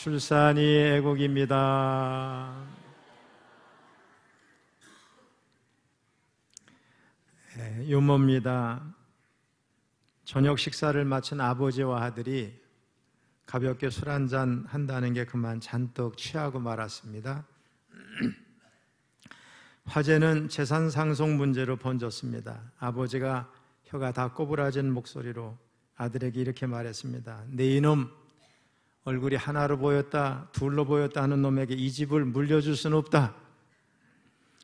출산이 애국입니다. 유모입니다. 저녁 식사를 마친 아버지와 아들이 가볍게 술 한잔 한다는 게 그만 잔뜩 취하고 말았습니다. 화제는 재산 상속 문제로 번졌습니다. 아버지가 혀가 다 꼬부라진 목소리로 아들에게 이렇게 말했습니다. 네 이놈, 얼굴이 하나로 보였다 둘로 보였다 하는 놈에게 이 집을 물려줄 수는 없다.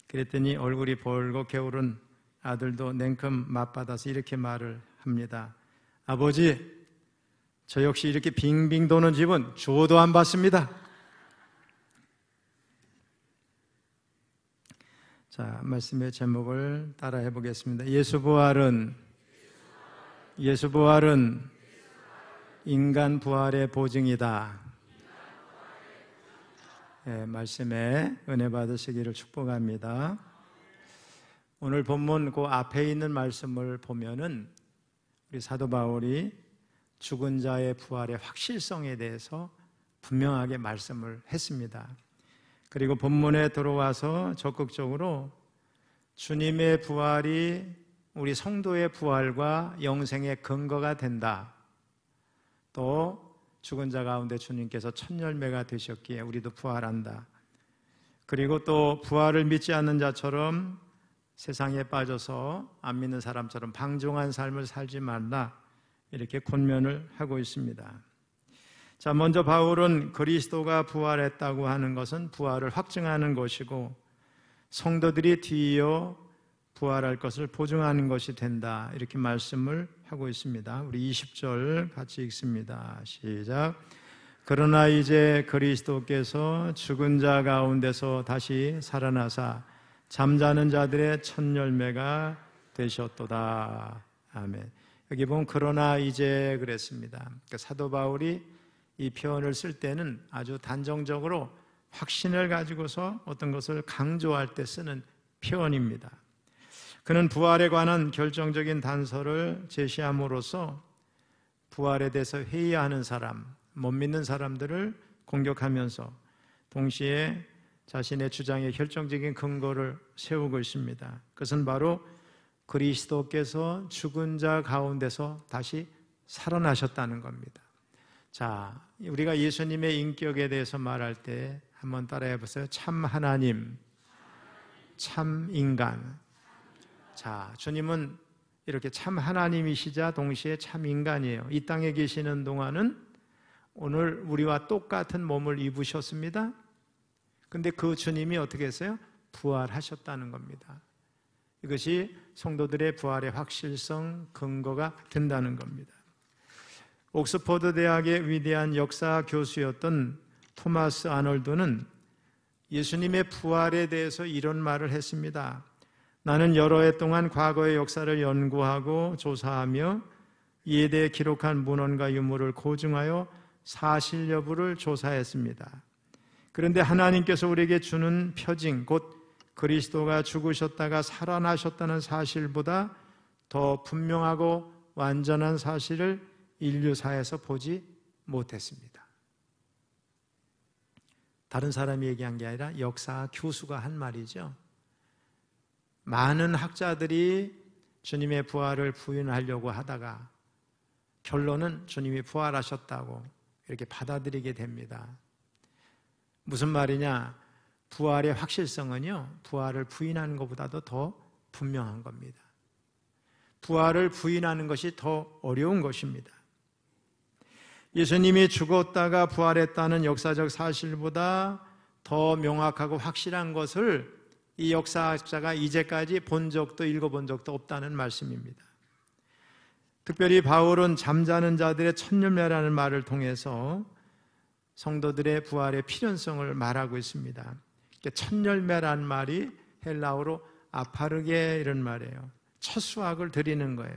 그랬더니 얼굴이 벌겋게 게으른 아들도 냉큼 맞받아서 이렇게 말을 합니다. 아버지, 저 역시 이렇게 빙빙 도는 집은 줘도 안 받습니다. 자, 말씀의 제목을 따라해 보겠습니다. 예수 부활은 인간 부활의 보증이다. 네, 말씀에 은혜 받으시기를 축복합니다. 오늘 본문 그 앞에 있는 말씀을 보면은 우리 사도 바울이 죽은 자의 부활의 확실성에 대해서 분명하게 말씀을 했습니다. 그리고 본문에 들어와서 적극적으로 주님의 부활이 우리 성도의 부활과 영생의 근거가 된다. 또 죽은 자 가운데 주님께서 첫 열매가 되셨기에 우리도 부활한다. 그리고 또 부활을 믿지 않는 자처럼 세상에 빠져서 안 믿는 사람처럼 방종한 삶을 살지 말라, 이렇게 권면을 하고 있습니다. 자, 먼저 바울은 그리스도가 부활했다고 하는 것은 부활을 확증하는 것이고 성도들이 뒤이어 부활할 것을 보증하는 것이 된다, 이렇게 말씀을 하고 있습니다. 우리 20절 같이 읽습니다. 시작. 그러나 이제 그리스도께서 죽은 자 가운데서 다시 살아나사 잠자는 자들의 첫 열매가 되셨도다. 아멘. 여기 보면 그러나 이제 그랬습니다. 그러니까 사도 바울이 이 표현을 쓸 때는 아주 단정적으로 확신을 가지고서 어떤 것을 강조할 때 쓰는 표현입니다. 그는 부활에 관한 결정적인 단서를 제시함으로써 부활에 대해서 회의하는 사람, 못 믿는 사람들을 공격하면서 동시에 자신의 주장의 결정적인 근거를 세우고 있습니다. 그것은 바로 그리스도께서 죽은 자 가운데서 다시 살아나셨다는 겁니다. 자, 우리가 예수님의 인격에 대해서 말할 때 한번 따라해 보세요. 참 하나님, 참 인간. 자, 주님은 이렇게 참 하나님이시자 동시에 참 인간이에요. 이 땅에 계시는 동안은 오늘 우리와 똑같은 몸을 입으셨습니다. 근데 그 주님이 어떻게 했어요? 부활하셨다는 겁니다. 이것이 성도들의 부활의 확실성, 근거가 된다는 겁니다. 옥스퍼드 대학의 위대한 역사 교수였던 토마스 아놀드는 예수님의 부활에 대해서 이런 말을 했습니다. 나는 여러 해 동안 과거의 역사를 연구하고 조사하며 이에 대해 기록한 문헌과 유물을 고증하여 사실 여부를 조사했습니다. 그런데 하나님께서 우리에게 주는 표징, 곧 그리스도가 죽으셨다가 살아나셨다는 사실보다 더 분명하고 완전한 사실을 인류사에서 보지 못했습니다. 다른 사람이 얘기한 게 아니라 역사 교수가 한 말이죠. 많은 학자들이 주님의 부활을 부인하려고 하다가 결론은 주님이 부활하셨다고 이렇게 받아들이게 됩니다. 무슨 말이냐? 부활의 확실성은요, 부활을 부인하는 것보다도 더 분명한 겁니다. 부활을 부인하는 것이 더 어려운 것입니다. 예수님이 죽었다가 부활했다는 역사적 사실보다 더 명확하고 확실한 것을 이 역사학자가 이제까지 본 적도 읽어본 적도 없다는 말씀입니다. 특별히 바울은 잠자는 자들의 첫 열매라는 말을 통해서 성도들의 부활의 필연성을 말하고 있습니다. 첫 열매라는 말이 헬라어로 아파르게 이런 말이에요. 첫 수확을 드리는 거예요.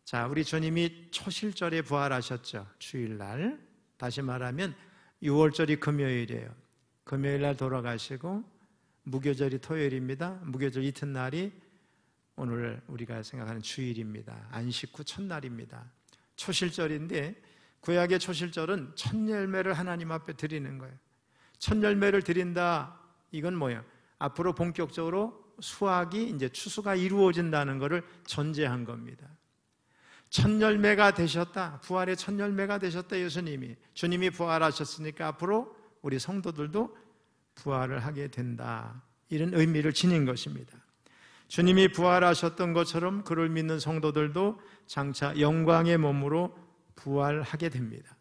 자, 우리 주님이 초실절에 부활하셨죠. 주일날. 다시 말하면 6월절이 금요일이에요. 금요일날 돌아가시고 무교절이 토요일입니다. 무교절 이튿날이 오늘 우리가 생각하는 주일입니다. 안식 후 첫날입니다. 초실절인데 구약의 초실절은 첫 열매를 하나님 앞에 드리는 거예요. 첫 열매를 드린다, 이건 뭐예요? 앞으로 본격적으로 수확이 이제 추수가 이루어진다는 것을 전제한 겁니다. 첫 열매가 되셨다, 부활의 첫 열매가 되셨다. 예수님이, 주님이 부활하셨으니까 앞으로 우리 성도들도 부활을 하게 된다, 이런 의미를 지닌 것입니다. 주님이 부활하셨던 것처럼 그를 믿는 성도들도 장차 영광의 몸으로 부활하게 됩니다.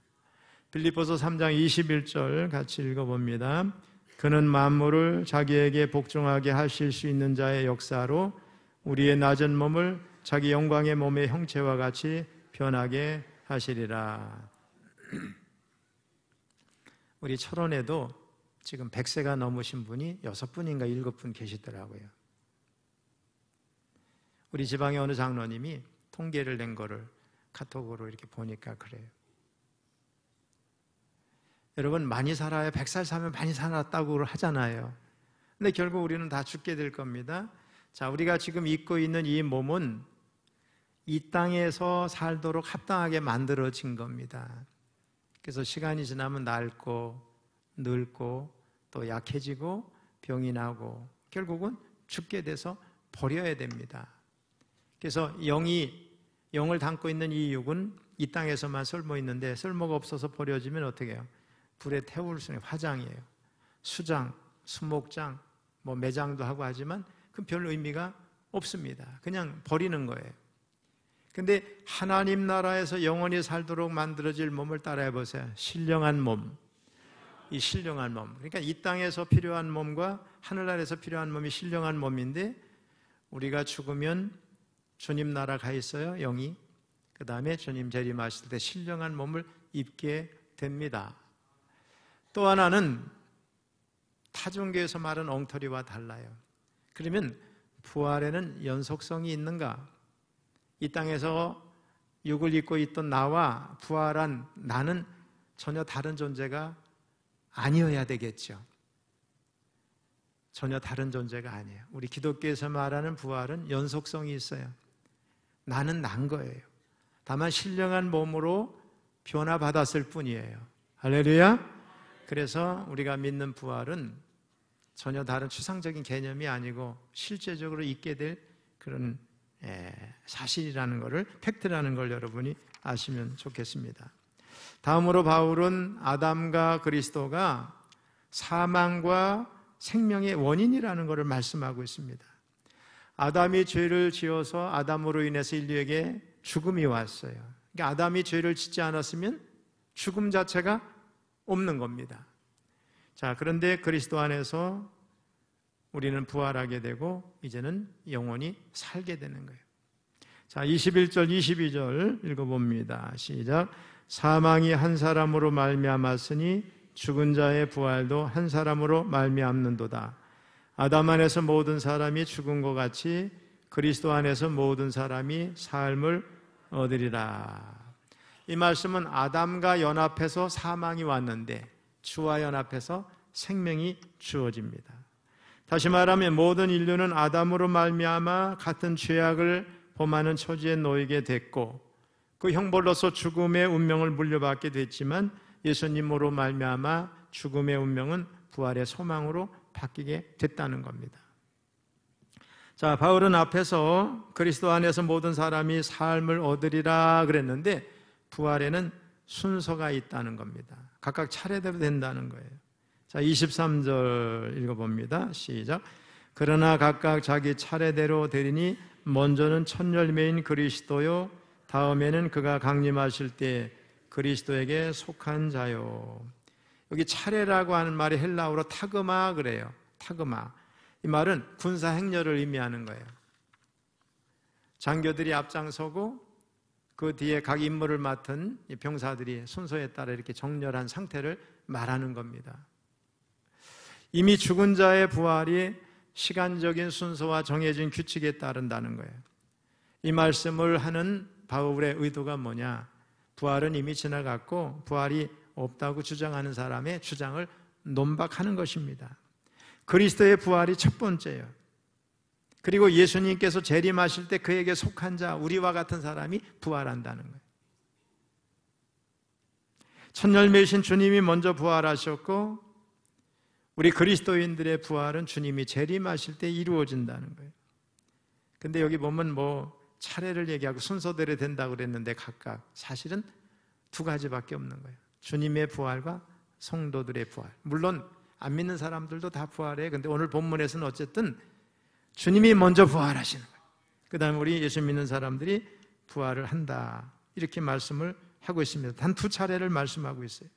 빌립보서 3장 21절 같이 읽어봅니다. 그는 만물을 자기에게 복종하게 하실 수 있는 자의 역사로 우리의 낮은 몸을 자기 영광의 몸의 형체와 같이 변하게 하시리라. 우리 철원에도 지금 100세가 넘으신 분이 6분인가 7분 계시더라고요. 우리 지방의 어느 장로님이 통계를 낸 거를 카톡으로 이렇게 보니까 그래요. 여러분, 많이 살아야 100살 사면 많이 살았다고 하잖아요. 근데 결국 우리는 다 죽게 될 겁니다. 자, 우리가 지금 입고 있는 이 몸은 이 땅에서 살도록 합당하게 만들어진 겁니다. 그래서 시간이 지나면 낫고 늙고 또 약해지고 병이 나고 결국은 죽게 돼서 버려야 됩니다. 그래서 영을 담고 있는 이 육은 이 땅에서만 쓸모 있는데 쓸모가 없어서 버려지면 어떻게 해요? 불에 태울 수 있는 화장이에요. 수장, 수목장, 매장도 하고 하지만 그건 별 의미가 없습니다. 그냥 버리는 거예요. 근데 하나님 나라에서 영원히 살도록 만들어질 몸을 따라해 보세요. 신령한 몸. 이 신령한 몸. 그러니까 이 땅에서 필요한 몸과 하늘나라에서 필요한 몸이 신령한 몸인데, 우리가 죽으면 주님 나라 가 있어요, 영이. 그 다음에 주님 재림하실 때 신령한 몸을 입게 됩니다. 또 하나는 타종교에서 말하는 엉터리와 달라요. 그러면 부활에는 연속성이 있는가? 이 땅에서 육을 입고 있던 나와 부활한 나는 전혀 다른 존재가 아니어야 되겠죠. 전혀 다른 존재가 아니에요. 우리 기독교에서 말하는 부활은 연속성이 있어요. 나는 난 거예요. 다만 신령한 몸으로 변화받았을 뿐이에요. 할렐루야. 그래서 우리가 믿는 부활은 전혀 다른 추상적인 개념이 아니고 실제적으로 있게 될 그런 사실이라는 것을, 팩트라는 걸 여러분이 아시면 좋겠습니다. 다음으로 바울은 아담과 그리스도가 사망과 생명의 원인이라는 것을 말씀하고 있습니다. 아담이 죄를 지어서 아담으로 인해서 인류에게 죽음이 왔어요. 그러니까 아담이 죄를 짓지 않았으면 죽음 자체가 없는 겁니다. 자, 그런데 그리스도 안에서 우리는 부활하게 되고 이제는 영원히 살게 되는 거예요. 자, 21절, 22절 읽어봅니다. 시작. 사망이 한 사람으로 말미암았으니 죽은 자의 부활도 한 사람으로 말미암는도다. 아담 안에서 모든 사람이 죽은 것 같이 그리스도 안에서 모든 사람이 삶을 얻으리라. 이 말씀은 아담과 연합해서 사망이 왔는데 주와 연합해서 생명이 주어집니다. 다시 말하면 모든 인류는 아담으로 말미암아 같은 죄악을 범하는 처지에 놓이게 됐고 그 형벌로서 죽음의 운명을 물려받게 됐지만 예수님으로 말미암아 죽음의 운명은 부활의 소망으로 바뀌게 됐다는 겁니다. 자, 바울은 앞에서 그리스도 안에서 모든 사람이 삶을 얻으리라 그랬는데 부활에는 순서가 있다는 겁니다. 각각 차례대로 된다는 거예요. 자, 23절 읽어봅니다. 시작. 그러나 각각 자기 차례대로 되리니 먼저는 첫 열매인 그리스도요, 다음에는 그가 강림하실 때 그리스도에게 속한 자요. 여기 차례라고 하는 말이 헬라어로 타그마 그래요. 타그마. 이 말은 군사 행렬을 의미하는 거예요. 장교들이 앞장서고 그 뒤에 각 임무를 맡은 병사들이 순서에 따라 이렇게 정렬한 상태를 말하는 겁니다. 이미 죽은 자의 부활이 시간적인 순서와 정해진 규칙에 따른다는 거예요. 이 말씀을 하는 바울의 의도가 뭐냐? 부활은 이미 지나갔고 부활이 없다고 주장하는 사람의 주장을 논박하는 것입니다. 그리스도의 부활이 첫 번째예요. 그리고 예수님께서 재림하실 때 그에게 속한 자, 우리와 같은 사람이 부활한다는 거예요. 첫 열매이신 주님이 먼저 부활하셨고 우리 그리스도인들의 부활은 주님이 재림하실 때 이루어진다는 거예요. 근데 여기 보면 차례를 얘기하고 순서대로 된다고 그랬는데 각각 사실은 두 가지밖에 없는 거예요. 주님의 부활과 성도들의 부활. 물론 안 믿는 사람들도 다 부활해요. 근데 오늘 본문에서는 어쨌든 주님이 먼저 부활하시는 거예요. 그 다음에 우리 예수 믿는 사람들이 부활을 한다, 이렇게 말씀을 하고 있습니다. 단 두 차례를 말씀하고 있어요.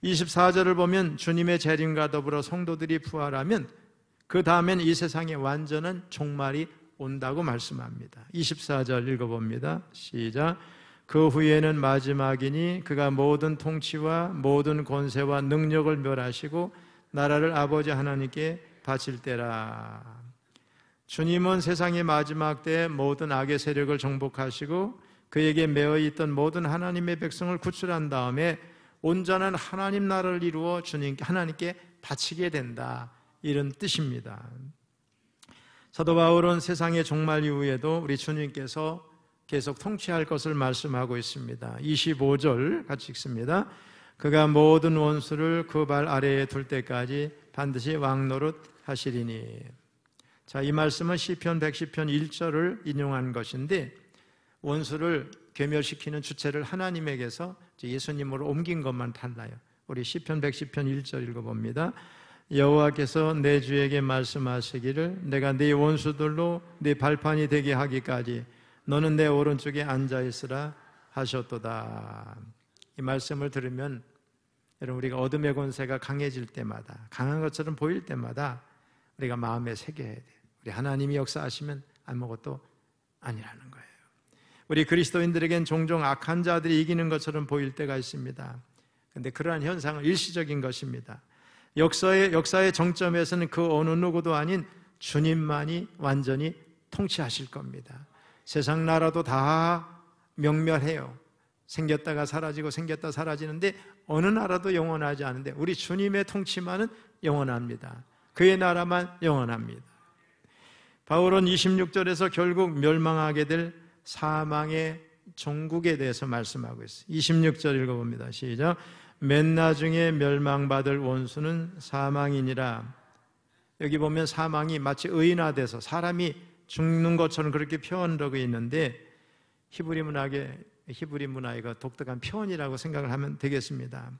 24절을 보면 주님의 재림과 더불어 성도들이 부활하면 그 다음엔 이 세상의 완전한 종말이 온다고 말씀합니다. 24절 읽어봅니다. 시작. 그 후에는 마지막이니 그가 모든 통치와 모든 권세와 능력을 멸하시고 나라를 아버지 하나님께 바칠 때라. 주님은 세상의 마지막 때에 모든 악의 세력을 정복하시고 그에게 매어 있던 모든 하나님의 백성을 구출한 다음에 온전한 하나님 나라를 이루어 하나님께 바치게 된다, 이런 뜻입니다. 사도 바울은 세상의 종말 이후에도 우리 주님께서 계속 통치할 것을 말씀하고 있습니다. 25절 같이 읽습니다. 그가 모든 원수를 그 발 아래에 둘 때까지 반드시 왕노릇 하시리니. 자, 이 말씀은 시편 110편 1절을 인용한 것인데 원수를 괴멸시키는 주체를 하나님에게서 예수님으로 옮긴 것만 달라요. 우리 시편 110편 1절 읽어봅니다. 여호와께서 내 주에게 말씀하시기를 내가 네 원수들로 네 발판이 되게 하기까지 너는 내 오른쪽에 앉아있으라 하셨도다. 이 말씀을 들으면 여러분, 우리가 어둠의 권세가 강해질 때마다, 강한 것처럼 보일 때마다 우리가 마음에 새겨야 돼요. 우리 하나님이 역사하시면 아무것도 아니라는 거예요. 우리 그리스도인들에겐 종종 악한 자들이 이기는 것처럼 보일 때가 있습니다. 그런데 그러한 현상은 일시적인 것입니다. 역사의 정점에서는 그 어느 누구도 아닌 주님만이 완전히 통치하실 겁니다. 세상 나라도 다 명멸해요. 생겼다가 사라지고 생겼다 사라지는데 어느 나라도 영원하지 않은데 우리 주님의 통치만은 영원합니다. 그의 나라만 영원합니다. 바울은 26절에서 결국 멸망하게 될 사망의 종국에 대해서 말씀하고 있어요. 26절 읽어봅니다. 시작. 맨 나중에 멸망받을 원수는 사망이니라. 여기 보면 사망이 마치 의인화돼서 사람이 죽는 것처럼 그렇게 표현되고 있는데 히브리 문화의 독특한 표현이라고 생각을 하면 되겠습니다.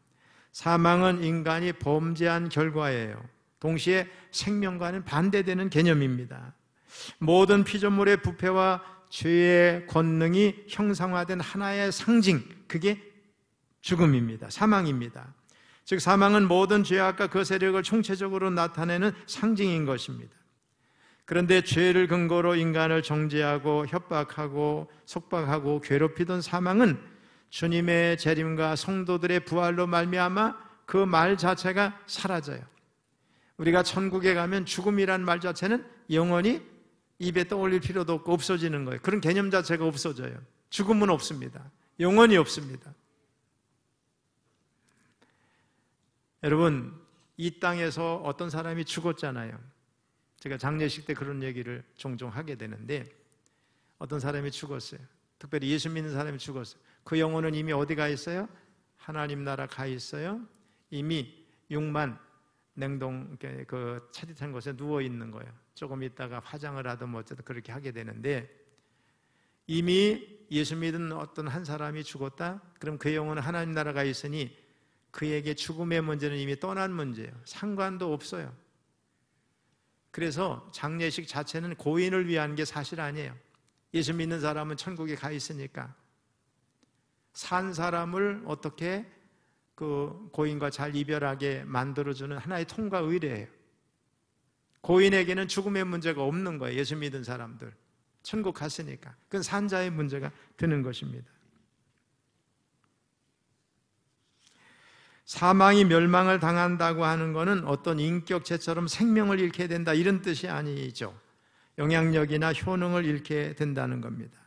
사망은 인간이 범죄한 결과예요. 동시에 생명과는 반대되는 개념입니다. 모든 피조물의 부패와 죄의 권능이 형상화된 하나의 상징, 그게 죽음입니다. 사망입니다. 즉 사망은 모든 죄악과 그 세력을 총체적으로 나타내는 상징인 것입니다. 그런데 죄를 근거로 인간을 정죄하고 협박하고 속박하고 괴롭히던 사망은 주님의 재림과 성도들의 부활로 말미암아 그 말 자체가 사라져요. 우리가 천국에 가면 죽음이란 말 자체는 영원히 입에 떠올릴 필요도 없고 없어지는 거예요. 그런 개념 자체가 없어져요. 죽음은 없습니다. 영원히 없습니다. 여러분, 이 땅에서 어떤 사람이 죽었잖아요. 제가 장례식 때 그런 얘기를 종종 하게 되는데 어떤 사람이 죽었어요. 특별히 예수 믿는 사람이 죽었어요. 그 영혼은 이미 어디 가 있어요? 하나님 나라 가 있어요. 이미 6만 냉동 그 차디찬 곳에 누워 있는 거예요. 조금 있다가 화장을 하든 뭐 어쨌든 그렇게 하게 되는데 이미 예수 믿은 어떤 한 사람이 죽었다? 그럼 그 영혼은 하나님 나라가 있으니 그에게 죽음의 문제는 이미 떠난 문제예요. 상관도 없어요. 그래서 장례식 자체는 고인을 위한 게 사실 아니에요. 예수 믿는 사람은 천국에 가 있으니까 산 사람을 어떻게 그 고인과 잘 이별하게 만들어주는 하나의 통과 의례예요. 고인에게는 죽음의 문제가 없는 거예요. 예수 믿은 사람들 천국 갔으니까. 그건 산자의 문제가 되는 것입니다. 사망이 멸망을 당한다고 하는 것은 어떤 인격체처럼 생명을 잃게 된다 이런 뜻이 아니죠. 영향력이나 효능을 잃게 된다는 겁니다.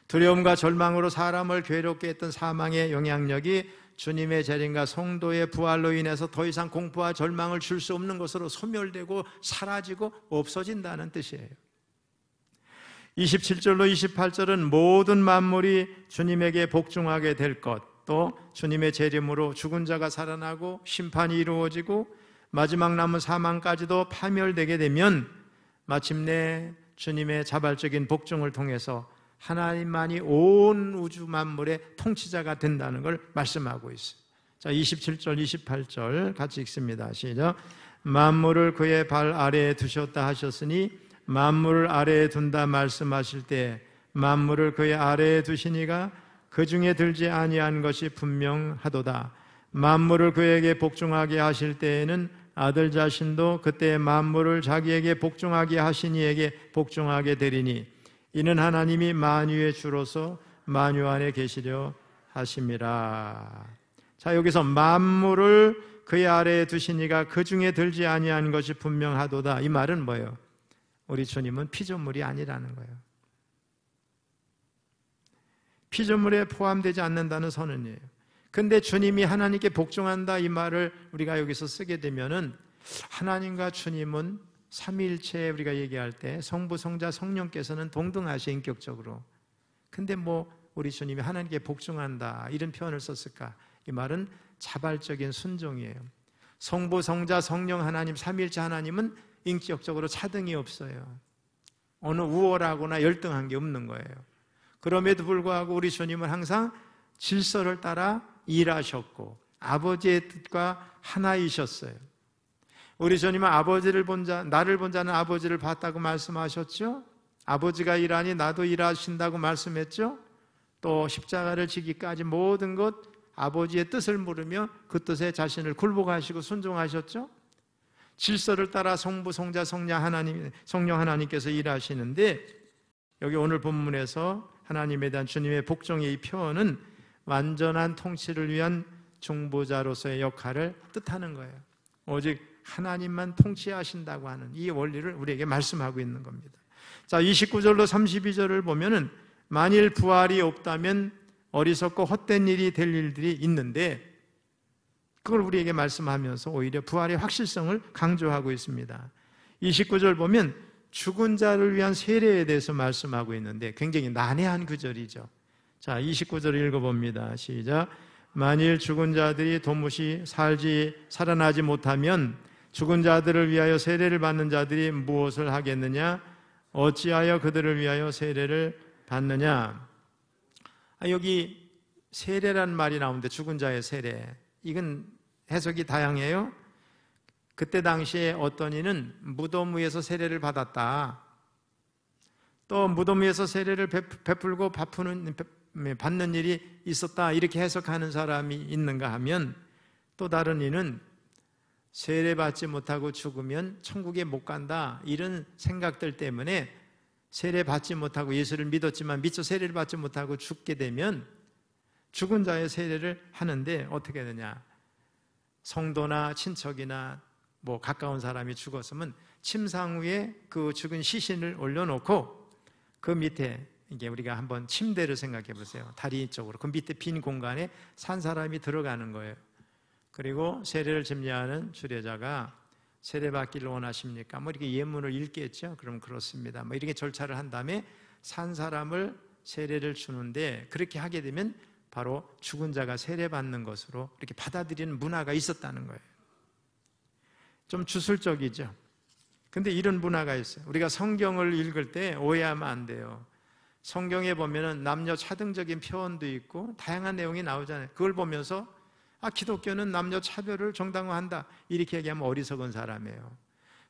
두려움과 절망으로 사람을 괴롭게 했던 사망의 영향력이 주님의 재림과 성도의 부활로 인해서 더 이상 공포와 절망을 줄 수 없는 것으로 소멸되고 사라지고 없어진다는 뜻이에요. 27절로 28절은 모든 만물이 주님에게 복종하게 될 것, 또 주님의 재림으로 죽은 자가 살아나고 심판이 이루어지고 마지막 남은 사망까지도 파멸되게 되면 마침내 주님의 자발적인 복종을 통해서 하나님만이 온 우주 만물의 통치자가 된다는 걸 말씀하고 있어요. 자, 27절, 28절 같이 읽습니다. 시작. 만물을 그의 발 아래에 두셨다 하셨으니 만물을 아래에 둔다 말씀하실 때 만물을 그의 아래에 두시니가 그 중에 들지 아니한 것이 분명하도다. 만물을 그에게 복종하게 하실 때에는 아들 자신도 그때 만물을 자기에게 복종하게 하신 이에게 복종하게 되리니 이는 하나님이 만유의 주로서 만유 안에 계시려 하심이라. 자, 여기서 만물을 그의 아래에 두시니가 그 중에 들지 아니한 것이 분명하도다. 이 말은 뭐예요? 우리 주님은 피조물이 아니라는 거예요. 피조물에 포함되지 않는다는 선언이에요. 근데 주님이 하나님께 복종한다 이 말을 우리가 여기서 쓰게 되면은 하나님과 주님은 삼위일체 우리가 얘기할 때 성부, 성자, 성령께서는 동등하시 인격적으로. 근데 뭐 우리 주님이 하나님께 복종한다 이런 표현을 썼을까? 이 말은 자발적인 순종이에요. 성부, 성자, 성령 하나님 삼위일체 하나님은 인격적으로 차등이 없어요. 어느 우월하거나 열등한 게 없는 거예요. 그럼에도 불구하고 우리 주님은 항상 질서를 따라 일하셨고 아버지의 뜻과 하나이셨어요. 우리 주님은 아버지를 본 자, 나를 본 자는 아버지를 봤다고 말씀하셨죠. 아버지가 일하니 나도 일하신다고 말씀했죠. 또 십자가를 지기까지 모든 것 아버지의 뜻을 물으며 그 뜻에 자신을 굴복하시고 순종하셨죠. 질서를 따라 성부, 성자, 성령 하나님께서 일하시는데 여기 오늘 본문에서 하나님에 대한 주님의 복종의 이 표현은 완전한 통치를 위한 중보자로서의 역할을 뜻하는 거예요. 오직 하나님만 통치하신다고 하는 이 원리를 우리에게 말씀하고 있는 겁니다. 자, 29절로 32절을 보면은 만일 부활이 없다면 어리석고 헛된 일이 될 일들이 있는데 그걸 우리에게 말씀하면서 오히려 부활의 확실성을 강조하고 있습니다. 29절 보면 죽은 자를 위한 세례에 대해서 말씀하고 있는데 굉장히 난해한 구절이죠. 자, 29절을 읽어봅니다. 시작. 만일 죽은 자들이 도무지 살아나지 못하면 죽은 자들을 위하여 세례를 받는 자들이 무엇을 하겠느냐? 어찌하여 그들을 위하여 세례를 받느냐? 여기 세례란 말이 나오는데 죽은 자의 세례, 이건 해석이 다양해요. 그때 당시에 어떤 이는 무덤 위에서 세례를 받았다, 또 무덤 위에서 세례를 베풀고 받는 일이 있었다, 이렇게 해석하는 사람이 있는가 하면, 또 다른 이는 세례받지 못하고 죽으면 천국에 못 간다, 이런 생각들 때문에 세례받지 못하고 예수를 믿었지만 미처 세례를 받지 못하고 죽게 되면 죽은 자의 세례를 하는데 어떻게 되냐? 성도나 친척이나 뭐 가까운 사람이 죽었으면 침상 위에 그 죽은 시신을 올려놓고 그 밑에, 이게 우리가 한번 침대를 생각해 보세요. 다리 쪽으로 그 밑에 빈 공간에 산 사람이 들어가는 거예요. 그리고 세례를 집례하는 주례자가 세례 받기를 원하십니까? 뭐 이렇게 예문을 읽겠죠. 그럼 그렇습니다. 뭐 이렇게 절차를 한 다음에 산 사람을 세례를 주는데, 그렇게 하게 되면 바로 죽은 자가 세례 받는 것으로 이렇게 받아들이는 문화가 있었다는 거예요. 좀 주술적이죠. 근데 이런 문화가 있어요. 우리가 성경을 읽을 때 오해하면 안 돼요. 성경에 보면은 남녀 차등적인 표현도 있고 다양한 내용이 나오잖아요. 그걸 보면서 기독교는 남녀 차별을 정당화한다, 이렇게 얘기하면 어리석은 사람이에요.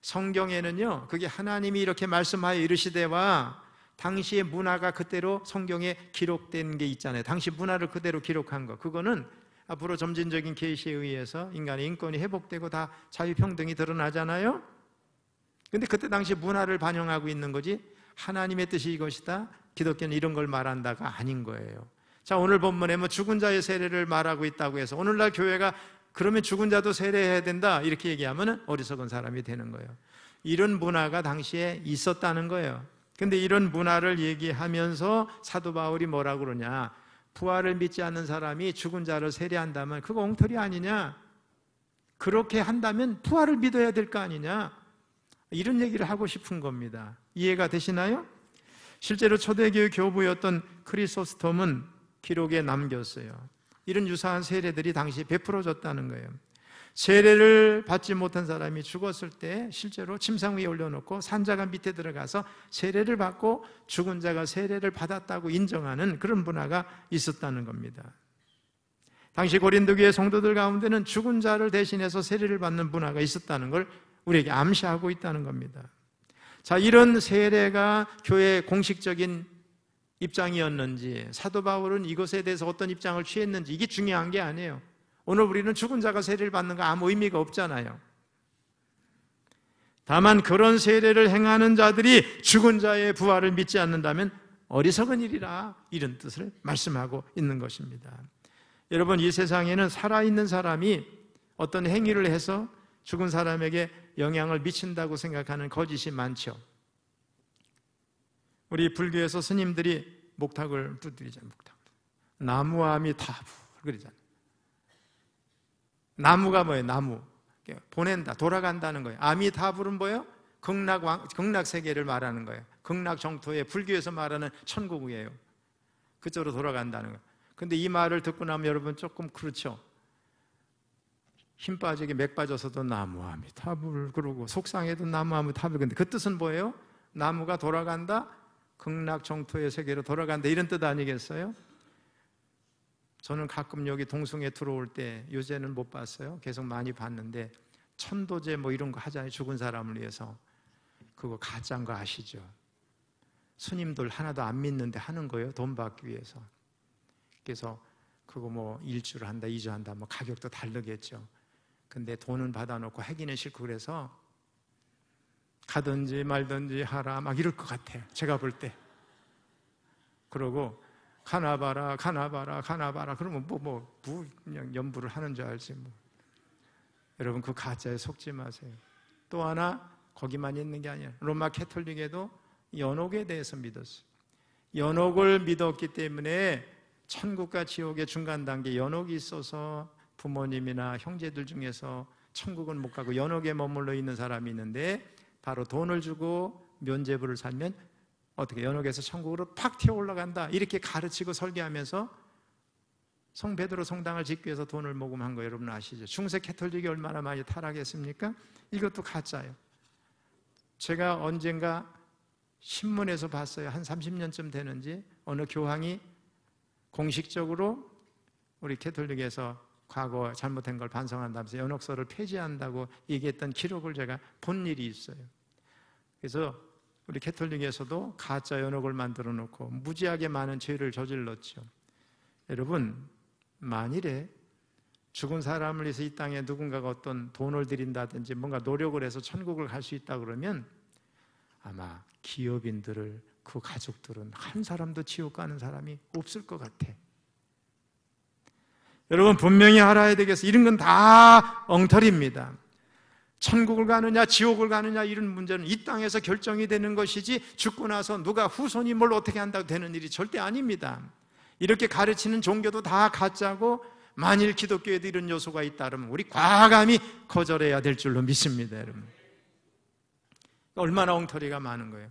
성경에는요, 그게 하나님이 이렇게 말씀하여 이르시되와 당시의 문화가 그대로 성경에 기록된 게 있잖아요. 당시 문화를 그대로 기록한 거, 그거는 앞으로 점진적인 계시에 의해서 인간의 인권이 회복되고 다 자유평등이 드러나잖아요. 근데 그때 당시 문화를 반영하고 있는 거지 하나님의 뜻이 이것이다, 기독교는 이런 걸 말한다가 아닌 거예요. 자, 오늘 본문에 뭐 죽은 자의 세례를 말하고 있다고 해서 오늘날 교회가 그러면 죽은 자도 세례해야 된다, 이렇게 얘기하면 어리석은 사람이 되는 거예요. 이런 문화가 당시에 있었다는 거예요. 근데 이런 문화를 얘기하면서 사도 바울이 뭐라고 그러냐? 부활을 믿지 않는 사람이 죽은 자를 세례한다면 그거 엉터리 아니냐? 그렇게 한다면 부활을 믿어야 될 거 아니냐? 이런 얘기를 하고 싶은 겁니다. 이해가 되시나요? 실제로 초대교회 교부였던 크리소스톰은 기록에 남겼어요. 이런 유사한 세례들이 당시 베풀어졌다는 거예요. 세례를 받지 못한 사람이 죽었을 때 실제로 침상 위에 올려놓고 산자가 밑에 들어가서 세례를 받고 죽은 자가 세례를 받았다고 인정하는 그런 문화가 있었다는 겁니다. 당시 고린도 교회 성도들 가운데는 죽은 자를 대신해서 세례를 받는 문화가 있었다는 걸 우리에게 암시하고 있다는 겁니다. 자, 이런 세례가 교회의 공식적인 입장이었는지, 사도 바울은 이것에 대해서 어떤 입장을 취했는지, 이게 중요한 게 아니에요. 오늘 우리는 죽은 자가 세례를 받는 거 아무 의미가 없잖아요. 다만 그런 세례를 행하는 자들이 죽은 자의 부활을 믿지 않는다면 어리석은 일이라, 이런 뜻을 말씀하고 있는 것입니다. 여러분, 이 세상에는 살아있는 사람이 어떤 행위를 해서 죽은 사람에게 영향을 미친다고 생각하는 거짓이 많죠. 우리 불교에서 스님들이 목탁을 두드리잖아요. 목탁. 나무아미 타부 그러잖아요. 나무가 뭐예요? 나무. 보낸다, 돌아간다는 거예요. 아미타불은 뭐예요? 극락 세계를 말하는 거예요. 극락 정토에 불교에서 말하는 천국이에요. 그쪽으로 돌아간다는 거예요. 근데 이 말을 듣고 나면 여러분 조금 그렇죠. 힘 빠지게 맥 빠져서도 나무아미타불 그러고 속상해도 나무아미타불. 근데 그 뜻은 뭐예요? 나무가 돌아간다, 극락 정토의 세계로 돌아간다, 이런 뜻 아니겠어요? 저는 가끔 여기 동숭에 들어올 때, 요새는 못 봤어요. 계속 많이 봤는데 천도제 뭐 이런 거 하잖아요. 죽은 사람을 위해서. 그거 가짜인 거 아시죠? 스님들 하나도 안 믿는데 하는 거예요. 돈 받기 위해서. 그래서 그거 뭐 일주를 한다, 2주 한다, 뭐 가격도 다르겠죠. 근데 돈은 받아놓고 하기는 싫고 그래서 가든지 말든지 하라 막 이럴 것 같아요. 제가 볼 때. 그러고 가나봐라 그러면 그냥 연부를 하는 줄 알지 뭐. 여러분, 그 가짜에 속지 마세요. 또 하나, 거기만 있는 게 아니라 로마 캐톨릭에도 연옥에 대해서 믿었어요. 연옥을 믿었기 때문에 천국과 지옥의 중간 단계 연옥이 있어서 부모님이나 형제들 중에서 천국은 못 가고 연옥에 머물러 있는 사람이 있는데, 바로 돈을 주고 면죄부를 살면 어떻게 연옥에서 천국으로 팍 튀어 올라간다, 이렇게 가르치고 설계하면서 성 베드로 성당을 짓기 위해서 돈을 모금한 거 여러분 아시죠? 중세 캐톨릭이 얼마나 많이 타락했습니까? 이것도 가짜예요. 제가 언젠가 신문에서 봤어요. 한 30년쯤 되는지 어느 교황이 공식적으로 우리 캐톨릭에서 과거 잘못된 걸 반성한다면서 연옥서를 폐지한다고 얘기했던 기록을 제가 본 일이 있어요. 그래서 우리 캐톨릭에서도 가짜 연옥을 만들어 놓고 무지하게 많은 죄를 저질렀죠. 여러분, 만일에 죽은 사람을 위해서 이 땅에 누군가가 어떤 돈을 들인다든지 뭔가 노력을 해서 천국을 갈 수 있다 그러면 아마 기업인들을, 그 가족들은 한 사람도 지옥 가는 사람이 없을 것 같아. 여러분, 분명히 알아야 되겠어요. 이런 건 다 엉터리입니다. 천국을 가느냐 지옥을 가느냐 이런 문제는 이 땅에서 결정이 되는 것이지, 죽고 나서 누가 후손이 뭘 어떻게 한다고 되는 일이 절대 아닙니다. 이렇게 가르치는 종교도 다 가짜고, 만일 기독교에도 이런 요소가 있다 그러면 우리 과감히 거절해야 될 줄로 믿습니다. 여러분, 얼마나 엉터리가 많은 거예요.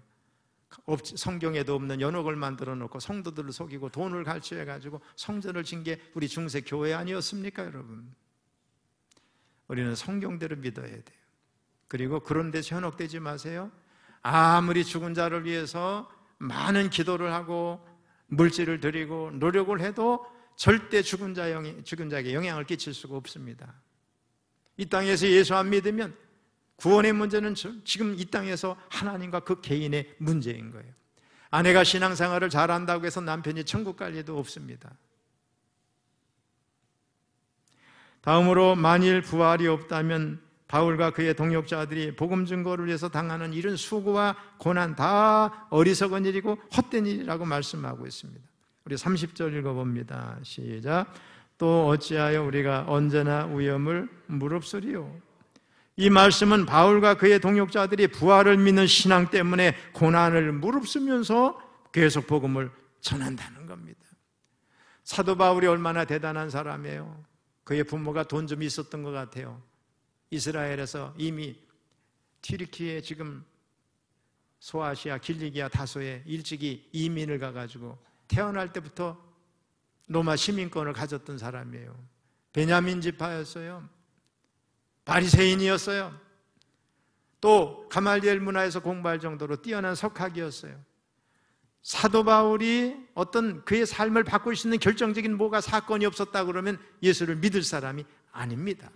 성경에도 없는 연옥을 만들어 놓고 성도들을 속이고 돈을 갈취해가지고 성전을 진 게 우리 중세 교회 아니었습니까? 여러분, 우리는 성경대로 믿어야 돼요. 그리고 그런 데서 현혹되지 마세요. 아무리 죽은 자를 위해서 많은 기도를 하고 물질을 드리고 노력을 해도 절대 죽은 자에게 영향을 끼칠 수가 없습니다. 이 땅에서 예수 안 믿으면 구원의 문제는 지금 이 땅에서 하나님과 그 개인의 문제인 거예요. 아내가 신앙생활을 잘한다고 해서 남편이 천국 갈 리도 없습니다. 다음으로, 만일 부활이 없다면 바울과 그의 동역자들이 복음 증거를 위해서 당하는 이런 수고와 고난 다 어리석은 일이고 헛된 일이라고 말씀하고 있습니다. 우리 30절 읽어봅니다. 시작. 또 어찌하여 우리가 언제나 위험을 무릅쓰리요. 이 말씀은 바울과 그의 동역자들이 부활을 믿는 신앙 때문에 고난을 무릅쓰면서 계속 복음을 전한다는 겁니다. 사도 바울이 얼마나 대단한 사람이에요. 그의 부모가 돈 좀 있었던 것 같아요. 이스라엘에서 이미 튀르키에, 지금 소아시아, 길리기아 다소에 일찍이 이민을 가가지고 태어날 때부터 로마 시민권을 가졌던 사람이에요. 베냐민 지파였어요. 바리새인이었어요. 또 가말리엘 문화에서 공부할 정도로 뛰어난 석학이었어요. 사도 바울이 어떤 그의 삶을 바꿀 수 있는 결정적인 뭐가 사건이 없었다 그러면 예수를 믿을 사람이 아닙니다.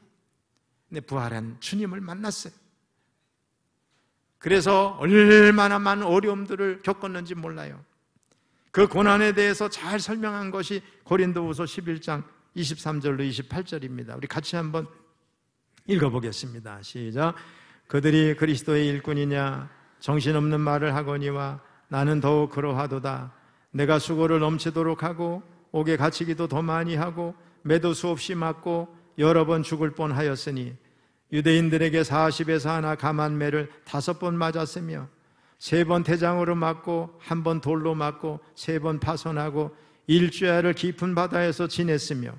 근데 부활한 주님을 만났어요. 그래서 얼마나 많은 어려움들을 겪었는지 몰라요. 그 고난에 대해서 잘 설명한 것이 고린도후서 11장 23절로 28절입니다. 우리 같이 한번 읽어보겠습니다. 시작. 그들이 그리스도의 일꾼이냐 정신없는 말을 하거니와 나는 더욱 그러하도다. 내가 수고를 넘치도록 하고 옥에 갇히기도 더 많이 하고 매도 수없이 맞고 여러 번 죽을 뻔하였으니 유대인들에게 40에서 하나 감한매를 5번 맞았으며 3번 태장으로 맞고 1번 돌로 맞고 3번 파손하고 일주야를 깊은 바다에서 지냈으며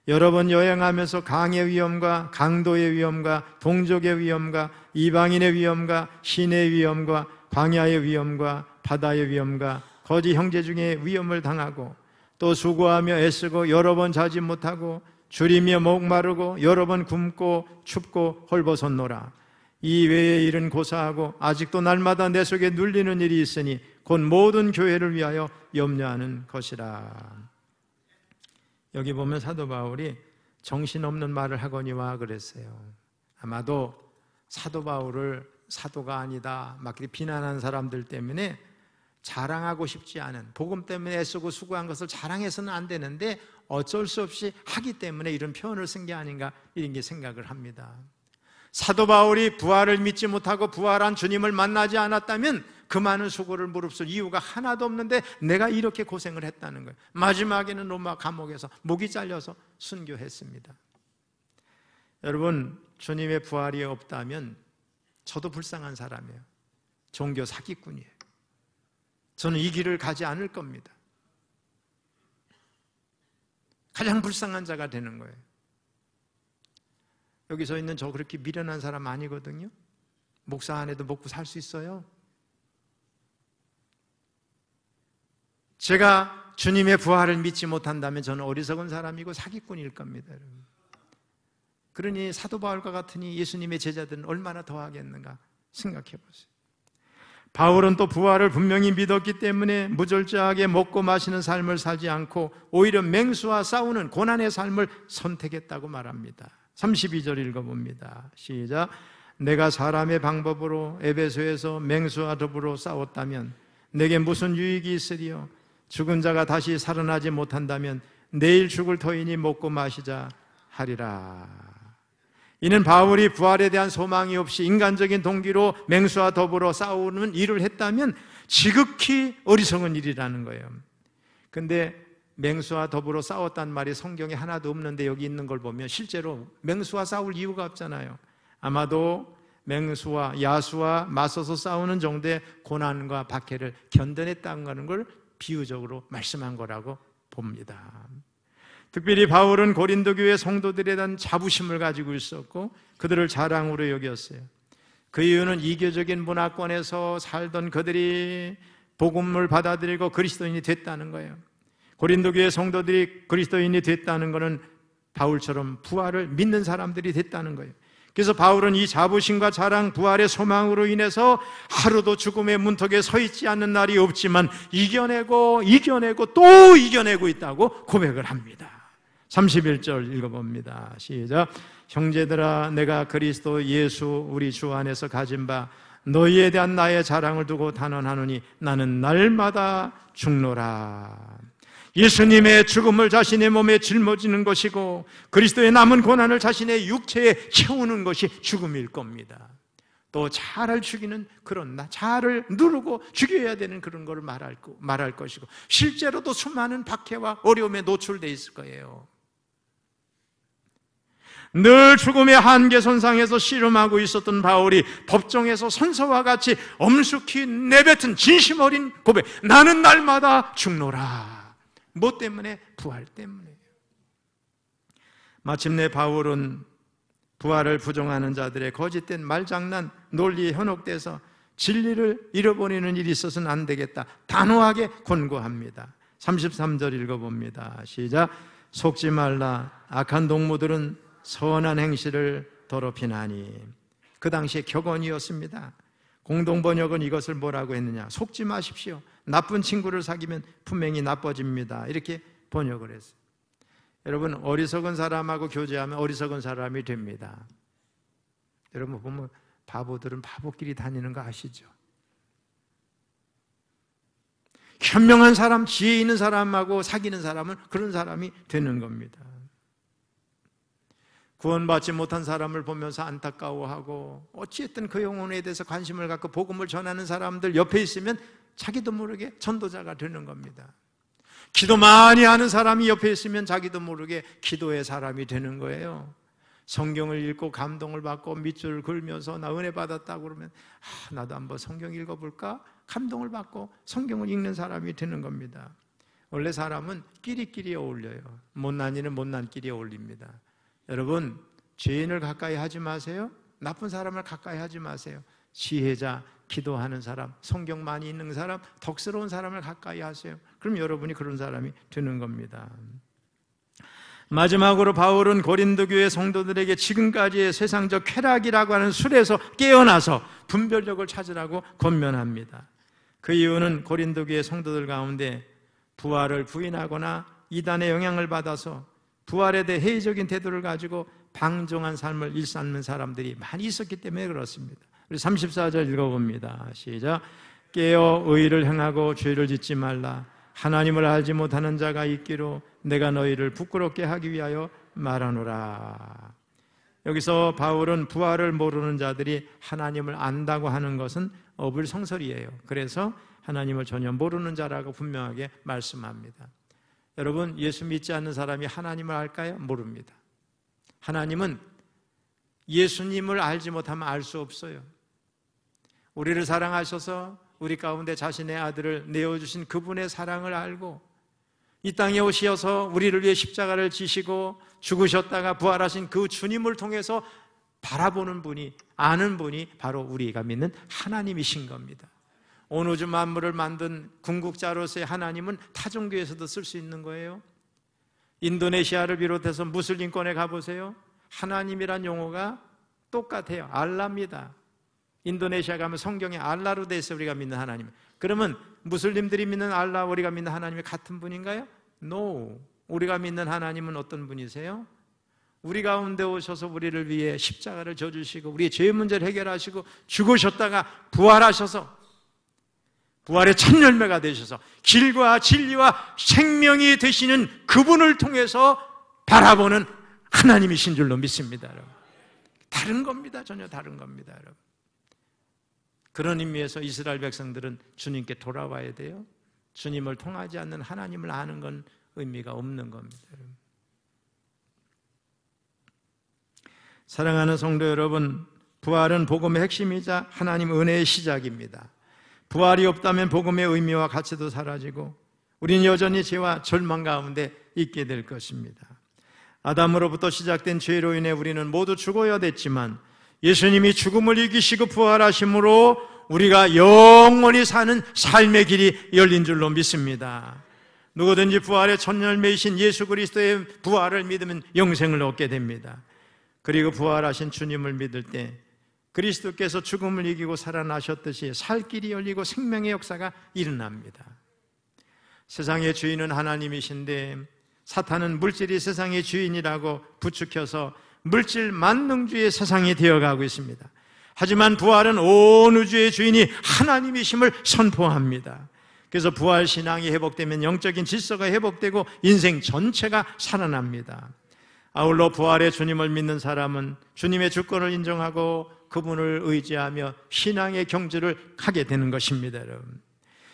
여러 번 여행하면서 강의 위험과 강도의 위험과 동족의 위험과 이방인의 위험과 신의 위험과 광야의 위험과 바다의 위험과 거지 형제 중에 위험을 당하고 또 수고하며 애쓰고 여러 번 자지 못하고 줄이며 목마르고 여러 번 굶고 춥고 헐벗었노라. 이 외의 일은 고사하고 아직도 날마다 내 속에 눌리는 일이 있으니 곧 모든 교회를 위하여 염려하는 것이라. 여기 보면 사도 바울이 정신없는 말을 하거니와 그랬어요. 아마도 사도 바울을 사도가 아니다 막 이렇게 비난하는 사람들 때문에 자랑하고 싶지 않은, 복음 때문에 애쓰고 수고한 것을 자랑해서는 안 되는데 어쩔 수 없이 하기 때문에 이런 표현을 쓴 게 아닌가 이런 게 생각을 합니다. 사도 바울이 부활을 믿지 못하고 부활한 주님을 만나지 않았다면 그 많은 수고를 무릅쓸 이유가 하나도 없는데 내가 이렇게 고생을 했다는 거예요. 마지막에는 로마 감옥에서 목이 잘려서 순교했습니다. 여러분, 주님의 부활이 없다면 저도 불쌍한 사람이에요. 종교 사기꾼이에요. 저는 이 길을 가지 않을 겁니다. 가장 불쌍한 자가 되는 거예요. 여기 서 있는 저 그렇게 미련한 사람 아니거든요. 목사 안 해도 먹고 살 수 있어요. 제가 주님의 부활을 믿지 못한다면 저는 어리석은 사람이고 사기꾼일 겁니다. 여러분. 그러니 사도 바울과 같으니 예수님의 제자들은 얼마나 더 하겠는가 생각해 보세요. 바울은 또 부활을 분명히 믿었기 때문에 무절제하게 먹고 마시는 삶을 살지 않고 오히려 맹수와 싸우는 고난의 삶을 선택했다고 말합니다. 32절 읽어봅니다. 시작. 내가 사람의 방법으로 에베소에서 맹수와 더불어 싸웠다면 내게 무슨 유익이 있으리요? 죽은 자가 다시 살아나지 못한다면 내일 죽을 터이니 먹고 마시자 하리라. 이는 바울이 부활에 대한 소망이 없이 인간적인 동기로 맹수와 더불어 싸우는 일을 했다면 지극히 어리석은 일이라는 거예요. 근데 맹수와 더불어 싸웠단 말이 성경에 하나도 없는데 여기 있는 걸 보면 실제로 맹수와 싸울 이유가 없잖아요. 아마도 맹수와 야수와 맞서서 싸우는 정도의 고난과 박해를 견뎌냈다는 걸 비유적으로 말씀한 거라고 봅니다. 특별히 바울은 고린도 교회 성도들에 대한 자부심을 가지고 있었고 그들을 자랑으로 여겼어요. 그 이유는 이교적인 문화권에서 살던 그들이 복음을 받아들이고 그리스도인이 됐다는 거예요. 고린도 교회 성도들이 그리스도인이 됐다는 것은 바울처럼 부활을 믿는 사람들이 됐다는 거예요. 그래서 바울은 이 자부심과 자랑, 부활의 소망으로 인해서 하루도 죽음의 문턱에 서 있지 않는 날이 없지만 이겨내고 또 이겨내고 있다고 고백을 합니다. 31절 읽어봅니다. 시작. 형제들아, 내가 그리스도 예수 우리 주 안에서 가진 바 너희에 대한 나의 자랑을 두고 단언하노니 나는 날마다 죽노라. 예수님의 죽음을 자신의 몸에 짊어지는 것이고 그리스도의 남은 고난을 자신의 육체에 채우는 것이 죽음일 겁니다. 또 자아를 죽이는 그런 자아를 누르고 죽여야 되는 그런 걸 말할 것이고 실제로도 수많은 박해와 어려움에 노출되어 있을 거예요. 늘 죽음의 한계선상에서 씨름하고 있었던 바울이 법정에서 선서와 같이 엄숙히 내뱉은 진심 어린 고백, 나는 날마다 죽노라. 뭐 때문에? 부활 때문에. 마침내 바울은 부활을 부정하는 자들의 거짓된 말장난, 논리에 현혹돼서 진리를 잃어버리는 일이 있어서는 안 되겠다 단호하게 권고합니다. 33절 읽어봅니다. 시작. 속지 말라. 악한 동무들은 선한 행실을 더럽히나니. 그 당시에 격언이었습니다. 공동번역은 이것을 뭐라고 했느냐? 속지 마십시오. 나쁜 친구를 사귀면 분명히 나빠집니다. 이렇게 번역을 했어요. 여러분, 어리석은 사람하고 교제하면 어리석은 사람이 됩니다. 여러분 보면 바보들은 바보끼리 다니는 거 아시죠? 현명한 사람, 지혜 있는 사람하고 사귀는 사람은 그런 사람이 되는 겁니다. 구원받지 못한 사람을 보면서 안타까워하고 어찌했든 그 영혼에 대해서 관심을 갖고 복음을 전하는 사람들 옆에 있으면 자기도 모르게 전도자가 되는 겁니다. 기도 많이 하는 사람이 옆에 있으면 자기도 모르게 기도의 사람이 되는 거예요. 성경을 읽고 감동을 받고 밑줄 그으면서 나 은혜 받았다고 그러면 나도 한번 성경 읽어볼까? 감동을 받고 성경을 읽는 사람이 되는 겁니다. 원래 사람은 끼리끼리 어울려요. 못난이는 못난끼리 어울립니다. 여러분, 죄인을 가까이 하지 마세요. 나쁜 사람을 가까이 하지 마세요. 지혜자, 기도하는 사람, 성경 많이 읽는 사람, 덕스러운 사람을 가까이 하세요. 그럼 여러분이 그런 사람이 되는 겁니다. 마지막으로 바울은 고린도 교회 성도들에게 지금까지의 세상적 쾌락이라고 하는 술에서 깨어나서 분별력을 찾으라고 권면합니다. 그 이유는 고린도 교회 성도들 가운데 부활을 부인하거나 이단의 영향을 받아서 부활에 대해 회의적인 태도를 가지고 방종한 삶을 일삼는 사람들이 많이 있었기 때문에 그렇습니다. 우리 34절 읽어봅니다. 시작. 깨어 의를 행하고 죄를 짓지 말라. 하나님을 알지 못하는 자가 있기로 내가 너희를 부끄럽게 하기 위하여 말하노라. 여기서 바울은 부활을 모르는 자들이 하나님을 안다고 하는 것은 어불성설이에요. 그래서 하나님을 전혀 모르는 자라고 분명하게 말씀합니다. 여러분, 예수 믿지 않는 사람이 하나님을 알까요? 모릅니다. 하나님은 예수님을 알지 못하면 알 수 없어요. 우리를 사랑하셔서 우리 가운데 자신의 아들을 내어주신 그분의 사랑을 알고 이 땅에 오셔서 우리를 위해 십자가를 지시고 죽으셨다가 부활하신 그 주님을 통해서 바라보는 분이, 아는 분이 바로 우리가 믿는 하나님이신 겁니다. 온 우주 만물을 만든 궁극자로서의 하나님은 타종교에서도 쓸 수 있는 거예요. 인도네시아를 비롯해서 무슬림권에 가보세요. 하나님이란 용어가 똑같아요. 알라입니다. 인도네시아 가면 성경에 알라로 돼 있어. 우리가 믿는 하나님. 그러면 무슬림들이 믿는 알라, 우리가 믿는 하나님이 같은 분인가요? No. 우리가 믿는 하나님은 어떤 분이세요? 우리 가운데 오셔서 우리를 위해 십자가를 져주시고 우리의 죄 문제를 해결하시고 죽으셨다가 부활하셔서 부활의 첫 열매가 되셔서 길과 진리와 생명이 되시는 그분을 통해서 바라보는 하나님이신 줄로 믿습니다. 여러분. 다른 겁니다. 전혀 다른 겁니다. 여러분. 그런 의미에서 이스라엘 백성들은 주님께 돌아와야 돼요. 주님을 통하지 않는 하나님을 아는 건 의미가 없는 겁니다. 여러분. 사랑하는 성도 여러분, 부활은 복음의 핵심이자 하나님 은혜의 시작입니다. 부활이 없다면 복음의 의미와 가치도 사라지고 우리는 여전히 죄와 절망 가운데 있게 될 것입니다. 아담으로부터 시작된 죄로 인해 우리는 모두 죽어야 됐지만 예수님이 죽음을 이기시고 부활하심으로 우리가 영원히 사는 삶의 길이 열린 줄로 믿습니다. 누구든지 부활의 첫 열매이신 예수 그리스도의 부활을 믿으면 영생을 얻게 됩니다. 그리고 부활하신 주님을 믿을 때 그리스도께서 죽음을 이기고 살아나셨듯이 살 길이 열리고 생명의 역사가 일어납니다. 세상의 주인은 하나님이신데 사탄은 물질이 세상의 주인이라고 부추겨서 물질 만능주의 세상이 되어가고 있습니다. 하지만 부활은 온 우주의 주인이 하나님이심을 선포합니다. 그래서 부활신앙이 회복되면 영적인 질서가 회복되고 인생 전체가 살아납니다. 아울러 부활의 주님을 믿는 사람은 주님의 주권을 인정하고 그분을 의지하며 신앙의 경주를 하게 되는 것입니다. 여러분.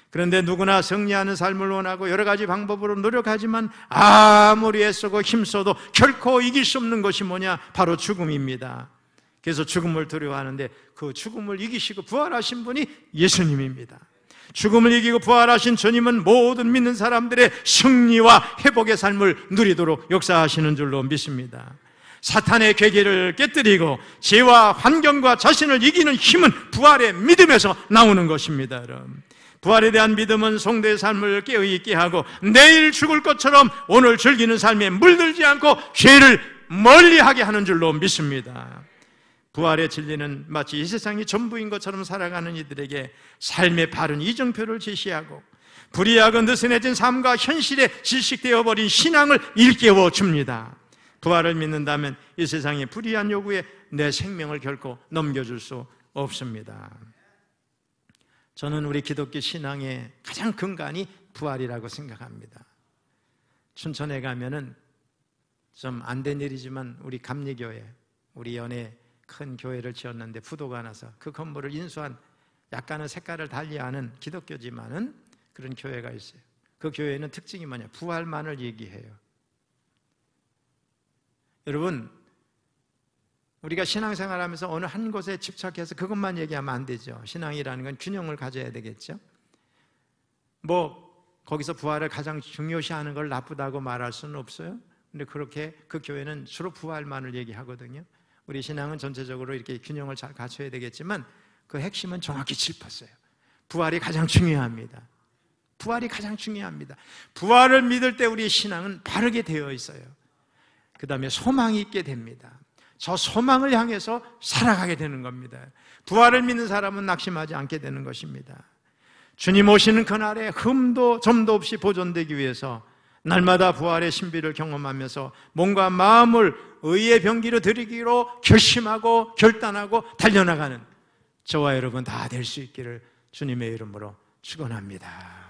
그런데 누구나 승리하는 삶을 원하고 여러 가지 방법으로 노력하지만 아무리 애쓰고 힘써도 결코 이길 수 없는 것이 뭐냐? 바로 죽음입니다. 그래서 죽음을 두려워하는데 그 죽음을 이기시고 부활하신 분이 예수님입니다. 죽음을 이기고 부활하신 주님은 모든 믿는 사람들의 승리와 회복의 삶을 누리도록 역사하시는 줄로 믿습니다. 사탄의 괴계를 깨뜨리고 죄와 환경과 자신을 이기는 힘은 부활의 믿음에서 나오는 것입니다. 여러분. 부활에 대한 믿음은 성도의 삶을 깨어있게 하고 내일 죽을 것처럼 오늘 즐기는 삶에 물들지 않고 죄를 멀리하게 하는 줄로 믿습니다. 부활의 진리는 마치 이 세상이 전부인 것처럼 살아가는 이들에게 삶의 바른 이정표를 제시하고 불의하고 느슨해진 삶과 현실에 질식되어 버린 신앙을 일깨워 줍니다. 부활을 믿는다면 이 세상의 불의한 요구에 내 생명을 결코 넘겨줄 수 없습니다. 저는 우리 기독교 신앙의 가장 근간이 부활이라고 생각합니다. 춘천에 가면은 좀 안 된 일이지만 우리 감리교회, 우리 연에 큰 교회를 지었는데 부도가 나서 그 건물을 인수한 약간은 색깔을 달리하는 기독교지만은 그런 교회가 있어요. 그 교회는 특징이 뭐냐? 부활만을 얘기해요. 여러분, 우리가 신앙생활하면서 어느 한 곳에 집착해서 그것만 얘기하면 안 되죠. 신앙이라는 건 균형을 가져야 되겠죠. 거기서 부활을 가장 중요시하는 걸 나쁘다고 말할 수는 없어요. 근데 그렇게 그 교회는 주로 부활만을 얘기하거든요. 우리 신앙은 전체적으로 이렇게 균형을 잘 갖춰야 되겠지만 그 핵심은 정확히 짚었어요. 부활이 가장 중요합니다. 부활이 가장 중요합니다. 부활을 믿을 때 우리의 신앙은 바르게 되어 있어요. 그 다음에 소망이 있게 됩니다. 저 소망을 향해서 살아가게 되는 겁니다. 부활을 믿는 사람은 낙심하지 않게 되는 것입니다. 주님 오시는 그날에 흠도 점도 없이 보존되기 위해서 날마다 부활의 신비를 경험하면서 몸과 마음을 의의 병기로 드리기로 결심하고 결단하고 달려나가는 저와 여러분 다 될 수 있기를 주님의 이름으로 축원합니다.